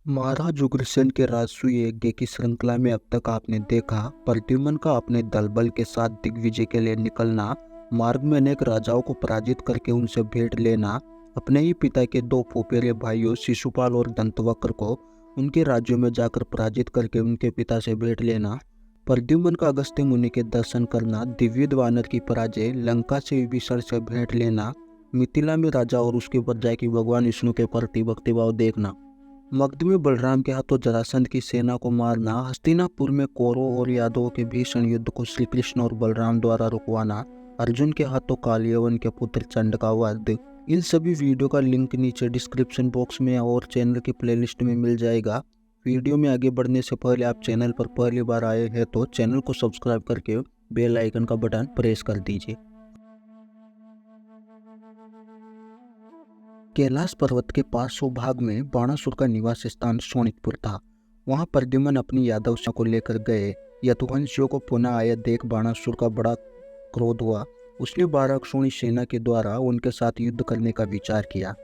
महाराज उग्रसेन के राजसूय यज्ञ की श्रृंखला में अब तक आपने देखा प्रद्युम्न का अपने दल बल के साथ दिग्विजय के लिए निकलना, मार्ग में अनेक राजाओं को पराजित करके उनसे भेंट लेना, अपने ही पिता के दो फुफेरे भाइयों शिशुपाल और दंतवक्र को उनके राज्यों में जाकर पराजित करके उनके पिता से भेंट लेना, प्रद्युम्न का अगस्त्य मुनि के दर्शन करना, दिव्य वानर की पराजय, लंका से विभीषण से भेंट लेना, मिथिला में राजा और उसके पर्याय की भगवान विष्णु के प्रति भक्तिभाव देखना, मगध में बलराम के हाथों जरासंध की सेना को मारना, हस्तिनापुर में कौरवों और यादवों के भीषण युद्ध को श्री कृष्ण और बलराम द्वारा रुकवाना, अर्जुन के हाथों कालियवन के पुत्र चंड का वध। इन सभी वीडियो का लिंक नीचे डिस्क्रिप्शन बॉक्स में और चैनल की प्लेलिस्ट में मिल जाएगा। वीडियो में आगे बढ़ने से पहले आप चैनल पर पहली बार आए हैं तो चैनल को सब्सक्राइब करके बेल आइकन का बटन प्रेस कर दीजिए। कैलाश पर्वत के 500 भाग में बाणासुर का निवास स्थान शोणितपुर था। वहां प्रद्युम्न अपनी यादव सेना को लेकर गए। यदुवंशियों को पुनः आया देख बाणासुर का बड़ा क्रोध हुआ। उसने 12 अक्षौणी सेना के द्वारा उनके साथ युद्ध करने का विचार किया।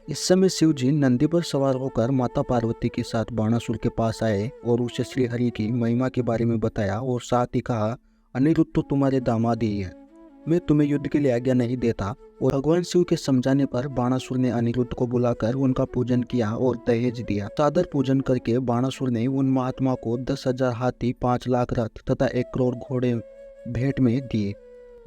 इस समय शिव जी नंदी पर सवार होकर माता पार्वती के साथ बाणासुर के पास आए और उसे श्रीहरि की महिमा के बारे में बताया और साथ ही कहा, अनिरुद्ध तो तुम्हारे दामाद ही है, मैं तुम्हें युद्ध के लिए आज्ञा नहीं देता। और भगवान शिव के समझाने पर बाणासुर ने अनिरुद्ध को बुलाकर उनका पूजन किया और दहेज दिया। सादर पूजन करके बाणासुर ने उन महात्मा को 10,000 हाथी, 5 लाख रथ तथा 1 करोड़ घोड़े भेंट में दिए।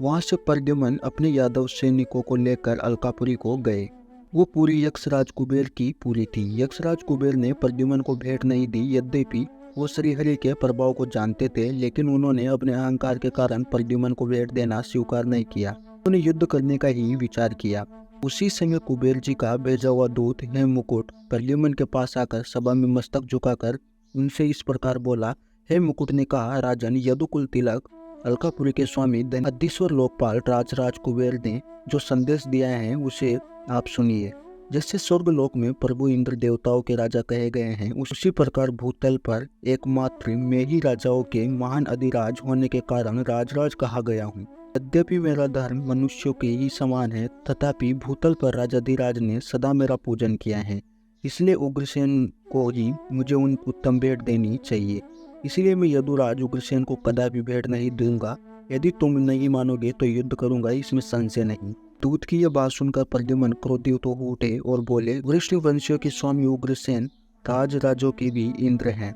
वहां से प्रद्युम्न अपने यादव सैनिकों को लेकर अलकापुरी को गए। वो पूरी यक्षराज कुबेर की पूरी थी। यक्षराज कुबेर ने प्रद्युम्न को भेंट नहीं दी, यद्यपि वो श्रीहरि के प्रभाव को जानते थे, लेकिन उन्होंने अपने अहंकार के कारण प्रद्युम्न को भेंट देना स्वीकार नहीं किया। उन्होंने युद्ध करने का ही विचार किया। उसी समय कुबेर जी का भेजा हुआ दूत हेममुकुट प्रद्युम्न के पास आकर सभा में मस्तक झुकाकर उनसे इस प्रकार बोला। हेममुकुट ने कहा, राजन यदुकुल तिलक अलकापुरी के स्वामी अधीश्वर लोकपाल राजराज कुबेर ने जो संदेश दिया है उसे आप सुनिए। जैसे स्वर्गलोक में प्रभु इंद्र देवताओं के राजा कहे गए हैं, उसी प्रकार भूतल पर एकमात्र मैं ही राजाओं के महान अधिराज होने के कारण राजराज कहा गया हूँ। यद्यपि मेरा धर्म मनुष्यों के ही समान है, तथापि भूतल पर राजाधिराज ने सदा मेरा पूजन किया है, इसलिए उग्रसेन को ही मुझे उन उत्तम भेंट देनी चाहिए। इसलिए मैं यदुराज उग्रसेन को कदापि भेंट नहीं दूंगा। यदि तुम नहीं मानोगे तो युद्ध करूंगा, इसमें संशय नहीं। दूत की यह बात सुनकर प्रद्युम्न क्रोधित हो उठे और बोले, वृष्ण वंशियों के स्वामी उग्रसेन राजराजों के भी इंद्र हैं।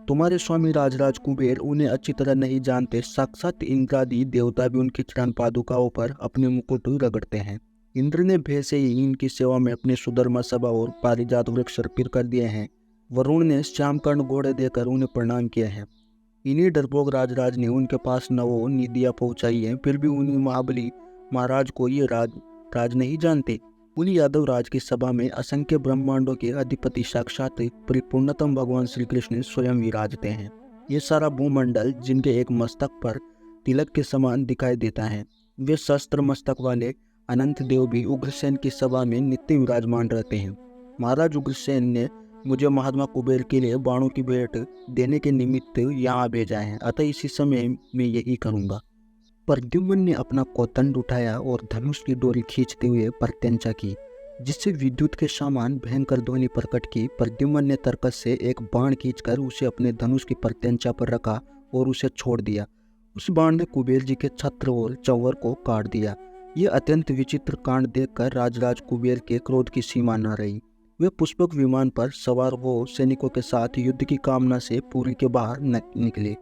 तुम्हारे स्वामी राजराज कुबेर उन्हें अच्छी तरह नहीं जानते। साक्षात इंद्रादि देवता भी उनकी चरण पादुकाओं पर अपने मुकुट रगड़ते हैं। इंद्र ने भय से ही इनकी सेवा में अपने सुधर्मा सभा और पारिजात वृक्ष अर्पित कर दिए हैं। वरुण ने श्यामकर्ण घोड़े देकर उन्हें प्रणाम किया है। इन्हीं डरपोक राजराज ने उनके पास नवो निधियां पहुंचाई है, फिर भी उन्हीं महाबली महाराज को ये राज नहीं जानते। उन यादव राज की सभा में असंख्य ब्रह्मांडों के अधिपति साक्षात परिपूर्णतम भगवान श्री कृष्ण स्वयं विराजते हैं। ये सारा भूमंडल जिनके एक मस्तक पर तिलक के समान दिखाई देता है, वे शस्त्र मस्तक वाले अनंत देव भी उग्रसेन की सभा में नित्य विराजमान रहते हैं। महाराज उग्रसेन ने मुझे महात्मा कुबेर के लिए बाणों की भेंट देने के निमित्त यहाँ भेजा है, अतः इसी समय मैं यही करूँगा। प्रद्युम्न ने अपना कोतंड उठाया और धनुष की डोरी खींचते हुए प्रत्यंचा की, जिससे विद्युत के समान भयंकर ध्वनि प्रकट की। प्रद्युम्न ने तरकस से एक बाण खींचकर उसे अपने धनुष की प्रत्यंचा पर रखा और उसे छोड़ दिया। उस बाण ने कुबेर जी के छत्र और चंवर को काट दिया। यह अत्यंत विचित्र कांड देखकर राजराज कुबेर के क्रोध की सीमा न रही। वे पुष्पक विमान पर सवार हो सैनिकों के साथ युद्ध की कामना से पुरी के बाहर निकले।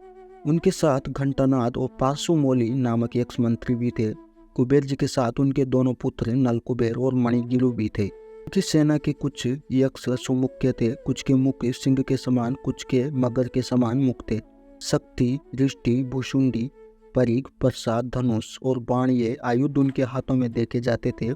उनके साथ घंटानाद और पार्श्वमौली नामक यक्ष मंत्री भी थे। कुबेर जी के साथ उनके दोनों पुत्र नल कुबेर और मणिगिरु भी थे। उनकी सेना के कुछ यक्ष सुमुख्य थे, कुछ के मुख सिंह के समान, कुछ के मगर के समान मुख थे। शक्ति, दृष्टि, भुषुंडी, परिघ, प्रसाद, धनुष और बाण ये आयुध उनके हाथों में देखे जाते थे।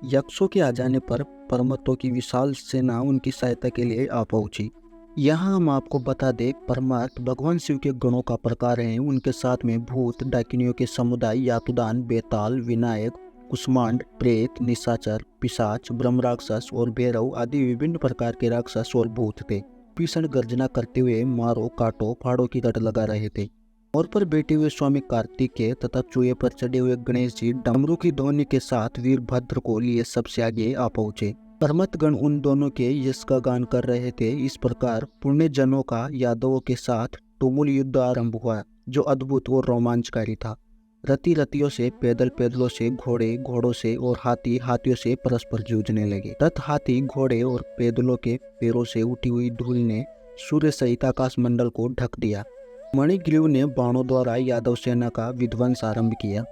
यक्षों के आ जाने पर परमतों की विशाल सेना उनकी सहायता के लिए आ पहुंची। यहाँ हम आपको बता दें, परमार्थ भगवान शिव के गणों का प्रकार हैं। उनके साथ में भूत, डाकिनियों के समुदाय, यातुदान, बेताल, विनायक, कुष्मांड, प्रेत, निशाचर, पिशाच, ब्रह्म राक्षस और भैरव आदि विभिन्न प्रकार के राक्षस और भूत थे। भीषण गर्जना करते हुए मारो काटो फाड़ो की रट लगा रहे थे। मोर पर बैठे हुए स्वामी कार्तिकेय तथा चूहे पर चढ़े हुए गणेश जी डमरू की ध्वनि के साथ वीरभद्र को लिए सबसे आगे आ पहुंचे। परमतगण उन दोनों के यश का गान कर रहे थे। इस प्रकार पुण्य जनों का यादवों के साथ तुमुल युद्ध आरंभ हुआ, जो अद्भुत और रोमांचकारी था। रति रतियों से, पैदल पैदलों से, घोड़े घोड़ों से और हाथी हाथियों से परस्पर जूझने लगे। रथ, हाथी, घोड़े और पैदलों के पैरों से उठी हुई धूल ने सूर्य सहित आकाश मंडल को ढक दिया। मणिग्रीव ने बाणों द्वारा यादव सेना का विध्वंस आरंभ किया।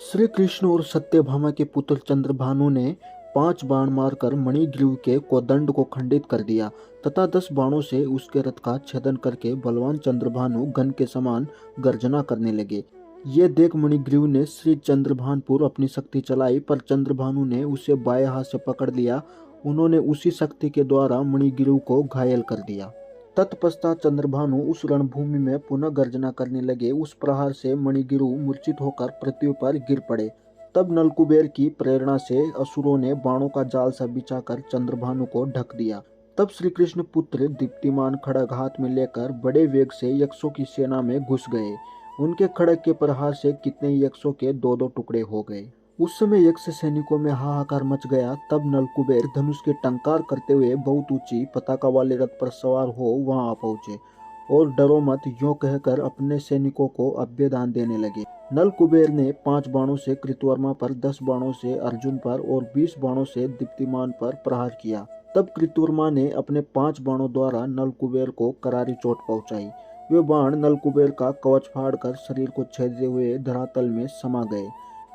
श्री कृष्ण और सत्यभामा के पुत्र चंद्रभानु ने 5 बाण मारकर मणिग्रीव के कोदंड को खंडित कर दिया तथा 10 बाणों से उसके रथ का छेदन करके बलवान चंद्रभानु गण के समान गर्जना करने लगे। ये देख मणिग्रीव ने श्री चंद्रभानपुर अपनी शक्ति चलाई, पर चंद्रभानु ने उसे बाएं हाथ से पकड़ लिया। उन्होंने उसी शक्ति के द्वारा मणिग्रीव को घायल कर दिया। तत्पश्चात चंद्रभानु उस रणभूमि में पुनः गर्जना करने लगे। उस प्रहार से मणिगिरु मूर्छित होकर पृथ्वी पर गिर पड़े। तब नलकुबेर की प्रेरणा से असुरों ने बाणों का जाल सा बिछाकर चंद्रभानु को ढक दिया। तब श्री कृष्ण पुत्र दीप्तिमान खड़ग हाथ में लेकर बड़े वेग से यक्षों की सेना में घुस गए। उनके खड़ग के प्रहार से कितने यक्षों के 2-2 टुकड़े हो गए। उस समय यक्ष सैनिकों में हाहाकार मच गया। तब नलकुबेर धनुष के टंकार करते हुए बहुत ऊंची पताका वाले रथ पर सवार हो वहां आ पहुंचे और डरो मत यूं कहकर अपने सैनिकों को अभ्यदान देने लगे। नलकुबेर ने 5 बाणों से कृतवर्मा पर, 10 बाणों से अर्जुन पर और 20 बाणों से दीप्तिमान पर प्रहार किया। तब कृतवर्मा ने अपने 5 बाणों द्वारा नलकुबेर को करारी चोट पहुंचाई। वे बाण नलकुबेर का कवच फाड़कर शरीर को छेदते हुए धरातल में समा गए।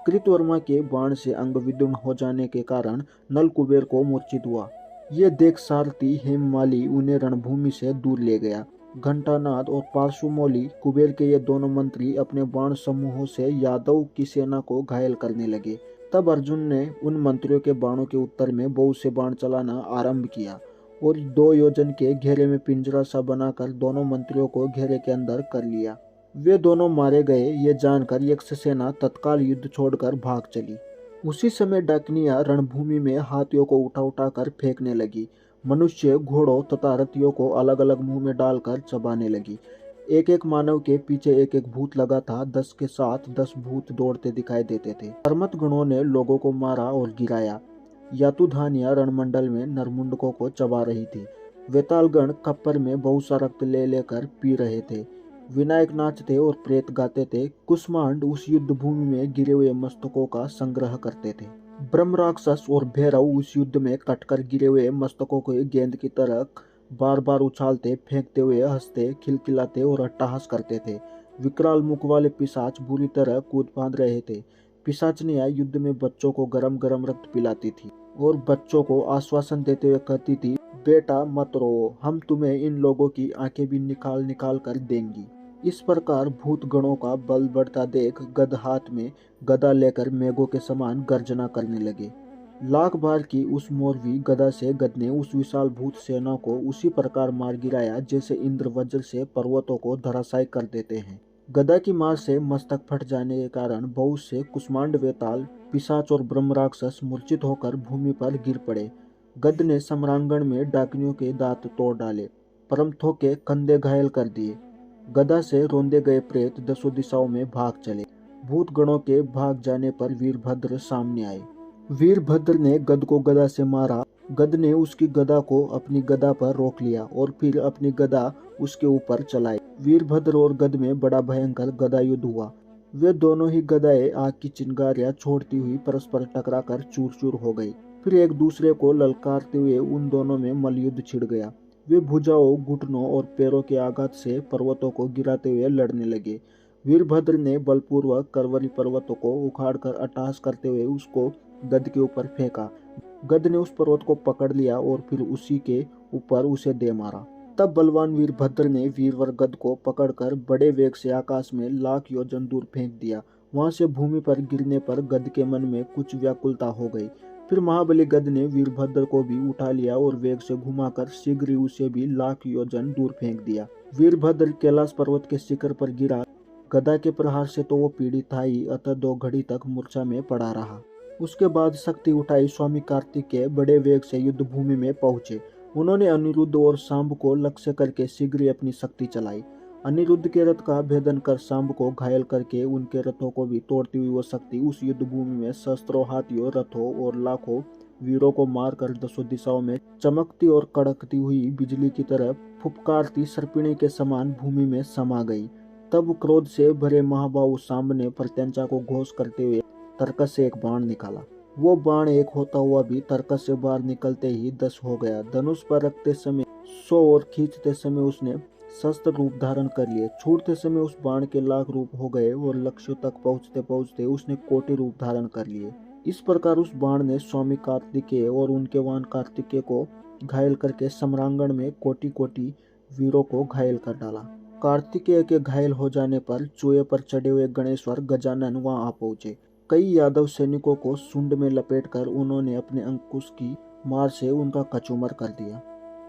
कृतवर्मा के बाण से अंग विदीर्ण हो जाने के कारण नलकुबेर को मूर्छित हुआ। ये देख सारथी हेममाली उन्हें रणभूमि से दूर ले गया। घंटानाद और पार्श्वमौली कुबेर के ये दोनों मंत्री अपने बाण समूहों से यादव की सेना को घायल करने लगे। तब अर्जुन ने उन मंत्रियों के बाणों के उत्तर में बहुत से बाण चलाना आरंभ किया और 2 योजन के घेरे में पिंजरा सा बनाकर दोनों मंत्रियों को घेरे के अंदर कर लिया। वे दोनों मारे गए। ये जानकर यक्ष सेना तत्काल युद्ध छोड़कर भाग चली। उसी समय डाकिनियां रणभूमि में हाथियों को उठा उठा कर फेंकने लगी। मनुष्य, घोड़ों तथा रथियों को अलग अलग मुंह में डालकर चबाने लगी। एक एक मानव के पीछे एक एक भूत लगा था। 10 के साथ 10 भूत दौड़ते दिखाई देते थे। परमत गणों ने लोगों को मारा और गिराया। यातुधानियां रणमंडल में नरमुंडकों को चबा रही थी। वेतालगण कप्पर में बहुत सा रक्त ले लेकर पी रहे थे। विनायक नाचते और प्रेत गाते थे। कुष्मांड उस युद्ध भूमि में गिरे हुए मस्तकों का संग्रह करते थे। ब्रह्म राक्षस और भैरव उस युद्ध में कटकर गिरे हुए मस्तकों को गेंद की तरह बार बार उछालते, फेंकते हुए हंसते, खिलखिलाते और अट्टहास करते थे। विकराल मुख वाले पिशाच बुरी तरह कूद फांद रहे थे। पिशाचनियां युद्ध में बच्चों को गरम गरम रक्त पिलाती थी और बच्चों को आश्वासन देते हुए कहती थी, बेटा मत रो, हम तुम्हें इन लोगों की आंखें भी निकाल निकाल कर देंगी। इस प्रकार भूत गणों का बल बढ़ता देख गद हाथ में गदा लेकर मेघों के समान गर्जना करने लगे। लाख बार की उस मोरवी गदा से गद ने उस विशाल भूत सेना को उसी प्रकार मार गिराया जैसे इंद्र वज्र से पर्वतों को धराशायी कर देते हैं। गदा की मार से मस्तक फट जाने के कारण बहुत से कुष्मांड, वेताल, पिशाच और ब्रह्म राक्षस मूर्छित होकर भूमि पर गिर पड़े। गद ने सम्रांगण में डाकिनियों के दांत तोड़ डाले, परमथों के कंधे घायल कर दिए। गदा से रोंदे गए प्रेत 10 दिशाओं में भाग चले। भूत गणों के भाग जाने पर वीरभद्र सामने आए। वीरभद्र ने गद को गदा से मारा। गद ने उसकी गदा को अपनी गदा पर रोक लिया और फिर अपनी गदा उसके ऊपर चलाई। वीरभद्र और गद में बड़ा भयंकर गदा युद्ध हुआ। वे दोनों ही गदाएं आग की चिंगारियां छोड़ती हुई परस्पर टकराकर चूर चूर हो गई। फिर एक दूसरे को ललकारते हुए उन दोनों में मल्लयुद्ध छिड़ गया। वे भुजाओं, घुटनों और पैरों के आघात से पर्वतों को गिराते हुए लड़ने लगे। वीरभद्र ने बलपूर्वक करवरी पर्वतों को उखाड़कर अट्टहास करते हुए उसको गद के ऊपर फेंका। गद ने उस पर्वत को पकड़ लिया और फिर उसी के ऊपर उसे दे मारा। तब बलवान वीरभद्र ने वीरवर गद को पकड़कर बड़े वेग से आकाश में लाख योजन दूर फेंक दिया। वहां से भूमि पर गिरने पर गद के मन में कुछ व्याकुलता हो गई। फिर महाबली गद ने वीरभद्र को भी उठा लिया और वेग से घुमाकर शीघ्र ही उसे भी लाख योजन दूर फेंक दिया। वीरभद्र कैलाश पर्वत के शिखर पर गिरा। गदा के प्रहार से तो वो पीड़ित था ही, अतः 2 घड़ी तक मूर्छा में पड़ा रहा। उसके बाद शक्ति उठाई स्वामी कार्तिकेय बड़े वेग से युद्ध भूमि में पहुंचे। उन्होंने अनिरुद्ध और सांब को लक्ष्य करके शीघ्र ही अपनी शक्ति चलाई। अनिरुद्ध के रथ का भेदन कर सांब को घायल करके उनके रथों को भी तोड़ती हुई वो शक्ति उस युद्ध भूमि में शस्त्रों, हाथियों, रथों और लाखों वीरों को मारकर दसों दिशाओं में चमकती और कड़कती हुई बिजली की तरह फुफकारती सर्पिणी के समान भूमि में समा गई। तब क्रोध से भरे महाबाहु सामने प्रत्यंचा को घोष करते हुए तर्कस से एक बाण निकाला। वो बाण एक होता हुआ भी तर्कस से बाहर निकलते ही 10 हो गया। धनुष पर रखते समय 100 और खींचते समय उसने शस्त्र रूप धारण कर लिए। छूटते समय उस बाण के लाख रूप हो गए और लक्ष्य तक पहुँचते पहुँचते उसने कोटि रूप धारण कर लिए। इस प्रकार उस बाण ने स्वामी कार्तिकेय और उनके वाहन कार्तिकेय को घायल करके सम्रांगण में कोटि कोटि वीरों को घायल कर डाला। कार्तिकेय के घायल हो जाने पर चूहे पर चढ़े हुए गणेश्वर गजानन वहां आ पहुंचे। कई यादव सैनिकों को सूंड में लपेटकर उन्होंने अपने अंकुश की मार से उनका कचूमर कर दिया।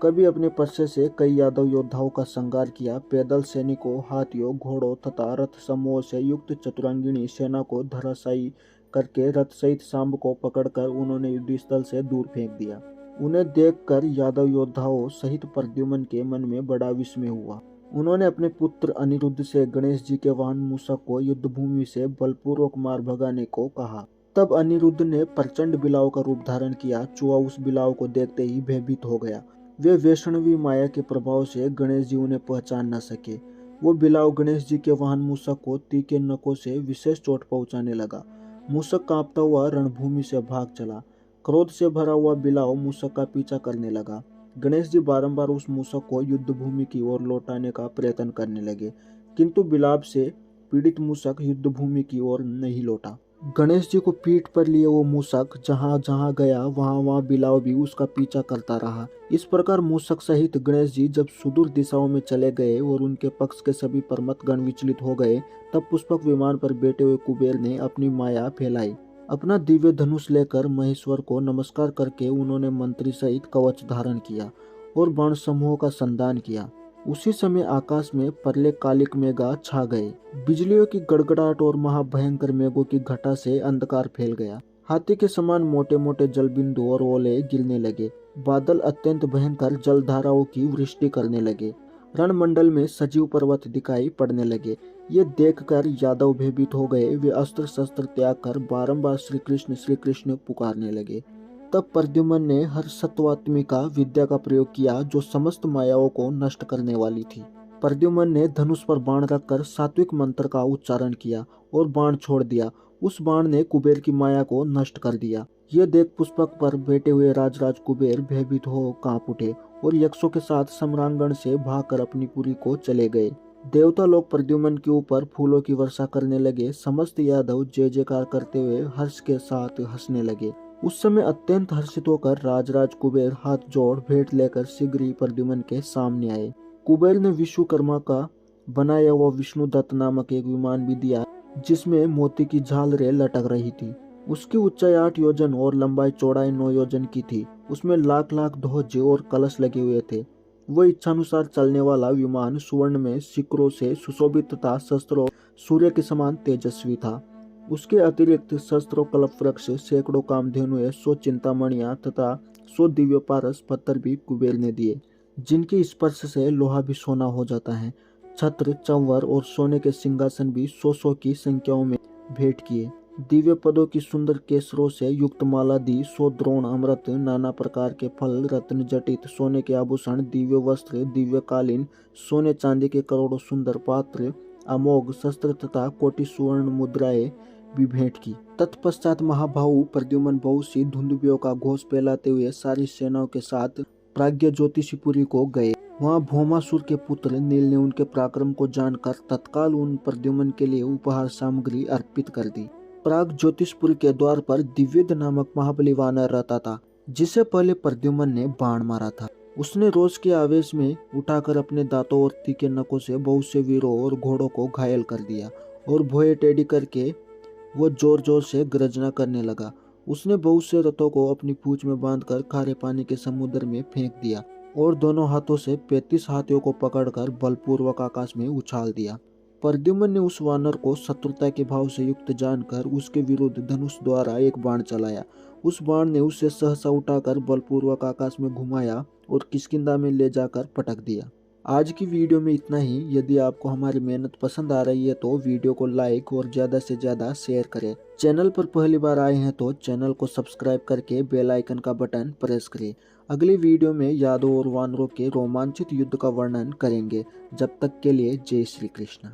कभी अपने पर्से से कई यादव योद्धाओं का संहार किया। पैदल सैनिकों, हाथियों, घोड़ों तथा रथ समूह से युक्त चतुरंगिणी सेना को धराशायी करके रथ सहित सांब को पकड़कर उन्होंने युद्धस्थल से दूर फेंक दिया। उन्हें देखकर यादव योद्धाओं सहित प्रद्युम्न के मन में बड़ा विस्मय हुआ। उन्होंने अपने पुत्र अनिरुद्ध से गणेश जी के वाहन मूषक को युद्धभूमि से बलपूर्वक मार भगाने को कहा। तब अनिरुद्ध ने प्रचंड बिलाव का रूप धारण किया। चूहा उस बिलाव को देखते ही भयभीत हो गया। वे वैष्णवी माया के प्रभाव से गणेश जी उन्हें पहचान न सके। वो बिलाव गणेश जी के वाहन मूषक को तीखे नखों से विशेष चोट पहुंचाने लगा। मूषक कांपता हुआ रणभूमि से भाग चला। क्रोध से भरा हुआ बिलाव मूषक का पीछा करने लगा। गणेश जी बारंबार उस मूषक को युद्ध भूमि की ओर लौटाने का प्रयत्न करने लगे, किंतु बिलाव से पीड़ित मूषक युद्ध भूमि की ओर नहीं लौटा। गणेश जी को पीठ पर लिए वो मूषक जहां जहां गया वहां वहां बिलाव भी उसका पीछा करता रहा। इस प्रकार मूषक सहित गणेश जी जब सुदूर दिशाओं में चले गए और उनके पक्ष के सभी पर्वतगण विचलित हो गए, तब पुष्पक विमान पर बैठे हुए कुबेर ने अपनी माया फैलाई। अपना दिव्य धनुष लेकर महेश्वर को नमस्कार करके उन्होंने मंत्री सहित कवच धारण किया और बाण समूहों का संधान किया। उसी समय आकाश में प्रलय कालिक मेघा छा गए। बिजलियों की गड़गड़ाहट और महाभयंकर मेघों की घटा से अंधकार फैल गया। हाथी के समान मोटे मोटे जल बिंदु और ओले गिरने लगे। बादल अत्यंत भयंकर जलधाराओं की वृष्टि करने लगे। रणमंडल में सजीव पर्वत दिखाई पड़ने लगे। ये देखकर यादव भयभीत हो गए। वे अस्त्र शस्त्र त्याग कर बारंबार श्री कृष्ण पुकारने लगे। तब प्रद्युम्न ने हर्षत्वात्मिका विद्या का प्रयोग किया जो समस्त मायाओं को नष्ट करने वाली थी। प्रद्युम्न ने धनुष पर बाण रखकर सात्विक मंत्र का उच्चारण किया और बाण छोड़ दिया। उस बाण ने कुबेर की माया को नष्ट कर दिया। यह देख पुष्पक पर बैठे हुए राजराज कुबेर भयभीत हो कांप उठे और यक्षों के साथ सम्रांगण से भागकर अपनी पुरी को चले गए। देवता लोग प्रद्युम्न के ऊपर फूलों की वर्षा करने लगे। समस्त यादव जय जयकार करते हुए हर्ष के साथ हंसने लगे। उस समय अत्यंत हर्षित होकर राजराज कुबेर हाथ जोड़ भेंट लेकर शीघ्र ही प्रद्युम्न के सामने आए। कुबेर ने विश्वकर्मा का बनाया हुआ विष्णुदत्त नामक एक विमान भी दिया जिसमें मोती की झालरें लटक रही थी। उसकी ऊंचाई 8 योजन और लंबाई चौड़ाई 9 योजन की थी। उसमें लाख लाख ध्वज और कलश लगे हुए थे। वो इच्छानुसार चलने वाला विमान सुवर्ण में शिखरों से सुशोभित तथा शस्त्रों सूर्य के समान तेजस्वी था। उसके अतिरिक्त शस्त्रों कल्प वृक्ष, सैकड़ों कामधेनुएं, 100 चिंतामणियां तथा 100 दिव्य पारस पत्थर भी कुबेर ने दिए, जिनके स्पर्श से लोहा भी सोना हो जाता है। छत्र, चंवर और सोने के सिंहासन भी 100 की संख्याओं में भेंट किए। दिव्य पदों की सुंदर केसरों से युक्त माला दी। 100 द्रोण अमृत, नाना प्रकार के फल, रत्न जटित सोने के आभूषण, दिव्य वस्त्र, दिव्य कालीन, सोने चांदी के करोड़ों सुंदर पात्र, अमोघ शस्त्र तथा कोटि सुवर्ण मुद्राएं भी भेंट की। तत्पश्चात महाबाहु प्रद्युम्न बहुत सी धुंदुभियों का घोष फैलाते हुए सारी सेनाओं के साथ प्राज्ञ ज्योतिषीपुरी को गए। वहां भौमासुर के पुत्र नील ने उनके पराक्रम को जानकर तत्काल उन प्रद्युम्न के लिए उपहार सामग्री अर्पित कर दी। प्राग ज्योतिषपुरी के द्वार पर दिव्यद नामक महाबली वानर रहता था, जिसे पहले प्रद्युम्न ने बाण मारा था। उसने रोष के आवेश में उठाकर अपने दांतों और तीखे नखों से बहुत से वीरों और घोड़ों को घायल कर दिया और भोए टेढ़ी करके वो जोर जोर से गर्जना करने लगा। उसने बहुत से रथों को अपनी पूंछ में बांधकर खारे पानी के समुद्र में फेंक दिया और दोनों हाथों से 35 हाथियों को पकड़कर बलपूर्वक आकाश में उछाल दिया। प्रद्युम्न ने उस वानर को शत्रुता के भाव से युक्त जानकर उसके विरुद्ध धनुष द्वारा एक बाण चलाया। उस बाण ने उसे सहसा उठाकर बलपूर्वक आकाश में घुमाया और किष्किंधा में ले जाकर पटक दिया। आज की वीडियो में इतना ही। यदि आपको हमारी मेहनत पसंद आ रही है तो वीडियो को लाइक और ज़्यादा से ज़्यादा शेयर करें। चैनल पर पहली बार आए हैं तो चैनल को सब्सक्राइब करके बेल आइकन का बटन प्रेस करें। अगली वीडियो में यादवों और वानरों के रोमांचित युद्ध का वर्णन करेंगे। जब तक के लिए जय श्री कृष्ण।